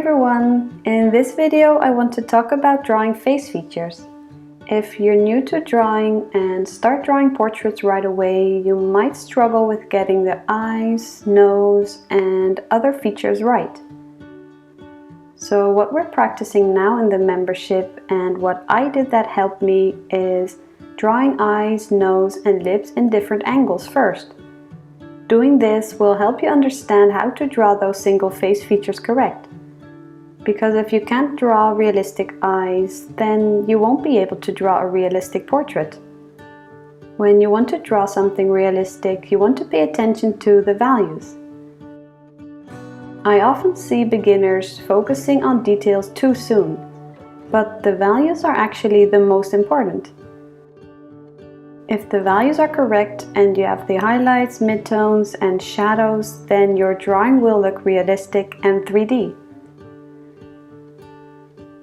everyone! In this video I want to talk about drawing face features. If you're new to drawing and start drawing portraits right away, you might struggle with getting the eyes, nose and other features right. So what we're practicing now in the membership and what I did that helped me is drawing eyes, nose and lips in different angles first. Doing this will help you understand how to draw those single face features correct. Because if you can't draw realistic eyes, then you won't be able to draw a realistic portrait. When you want to draw something realistic, you want to pay attention to the values. I often see beginners focusing on details too soon, but the values are actually the most important. If the values are correct and you have the highlights, midtones and shadows, then your drawing will look realistic and 3D.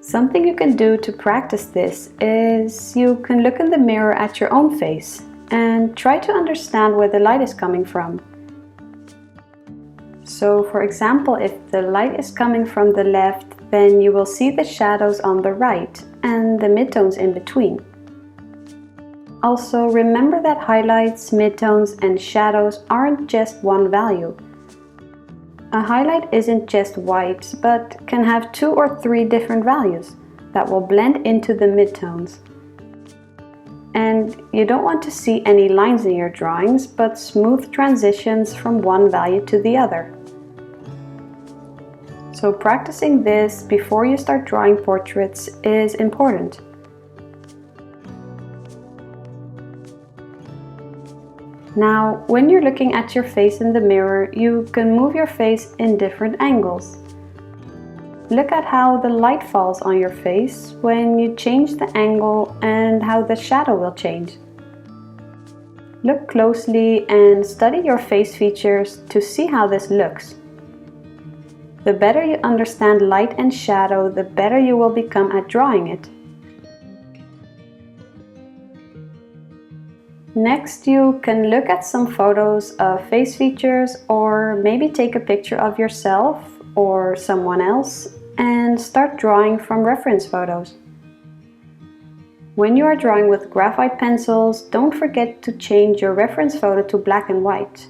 Something you can do to practice this is you can look in the mirror at your own face and try to understand where the light is coming from. So for example, if the light is coming from the left, then you will see the shadows on the right and the midtones in between. Also, remember that highlights, midtones and shadows aren't just one value. A highlight isn't just white, but can have 2 or 3 different values that will blend into the midtones. And you don't want to see any lines in your drawings, but smooth transitions from one value to the other. So practicing this before you start drawing portraits is important. Now, when you're looking at your face in the mirror, you can move your face in different angles. Look at how the light falls on your face when you change the angle and how the shadow will change. Look closely and study your face features to see how this looks. The better you understand light and shadow, the better you will become at drawing it. Next, you can look at some photos of face features or maybe take a picture of yourself or someone else and start drawing from reference photos. When you are drawing with graphite pencils, don't forget to change your reference photo to black and white,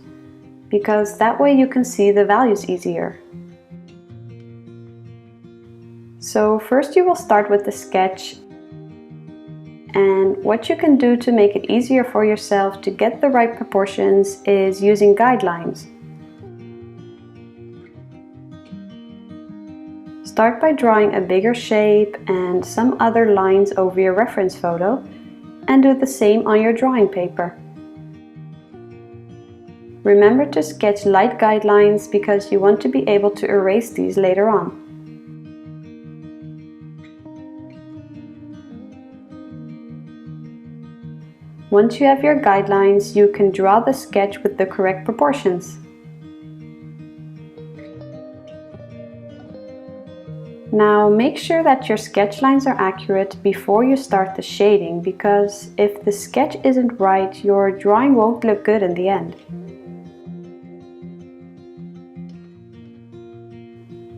because that way you can see the values easier. So first you will start with the sketch. And what you can do to make it easier for yourself to get the right proportions is using guidelines. Start by drawing a bigger shape and some other lines over your reference photo, and do the same on your drawing paper. Remember to sketch light guidelines because you want to be able to erase these later on. Once you have your guidelines, you can draw the sketch with the correct proportions. Now make sure that your sketch lines are accurate before you start the shading, because if the sketch isn't right, your drawing won't look good in the end.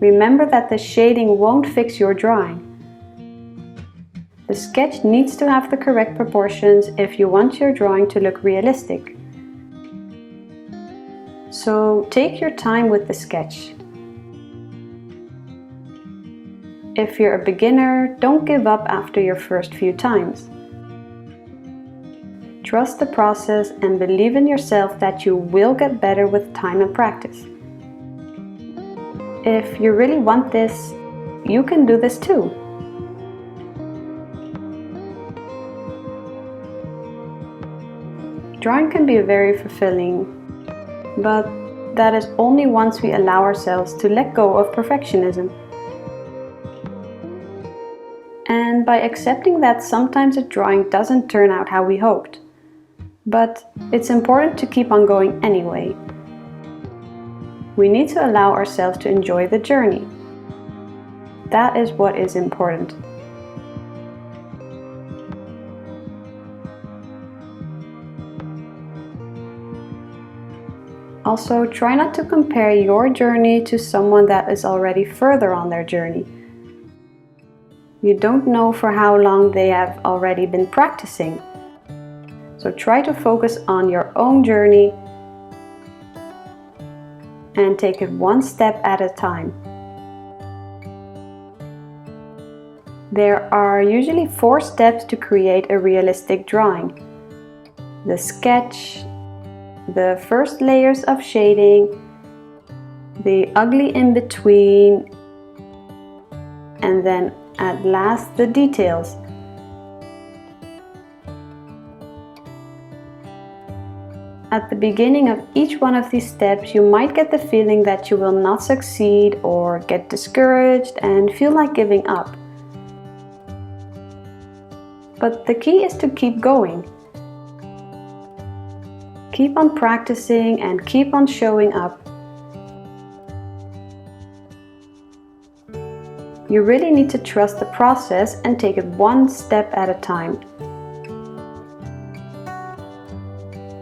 Remember that the shading won't fix your drawing. The sketch needs to have the correct proportions if you want your drawing to look realistic. So take your time with the sketch. If you're a beginner, don't give up after your first few times. Trust the process and believe in yourself that you will get better with time and practice. If you really want this, you can do this too. Drawing can be very fulfilling, but that is only once we allow ourselves to let go of perfectionism. And by accepting that sometimes a drawing doesn't turn out how we hoped. But it's important to keep on going anyway. We need to allow ourselves to enjoy the journey. That is what is important. Also, try not to compare your journey to someone that is already further on their journey. You don't know for how long they have already been practicing. So try to focus on your own journey and take it one step at a time. There are usually 4 steps to create a realistic drawing. The sketch, the first layers of shading, the ugly in between, and then at last the details. At the beginning of each one of these steps, you might get the feeling that you will not succeed or get discouraged and feel like giving up. But the key is to keep going. Keep on practicing and keep on showing up. You really need to trust the process and take it one step at a time.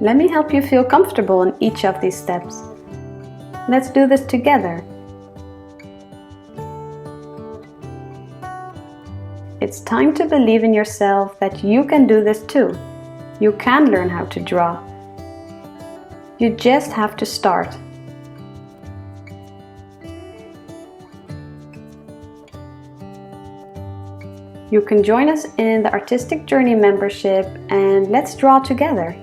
Let me help you feel comfortable in each of these steps. Let's do this together. It's time to believe in yourself that you can do this too. You can learn how to draw. You just have to start. You can join us in the Artistic Journey membership and let's draw together.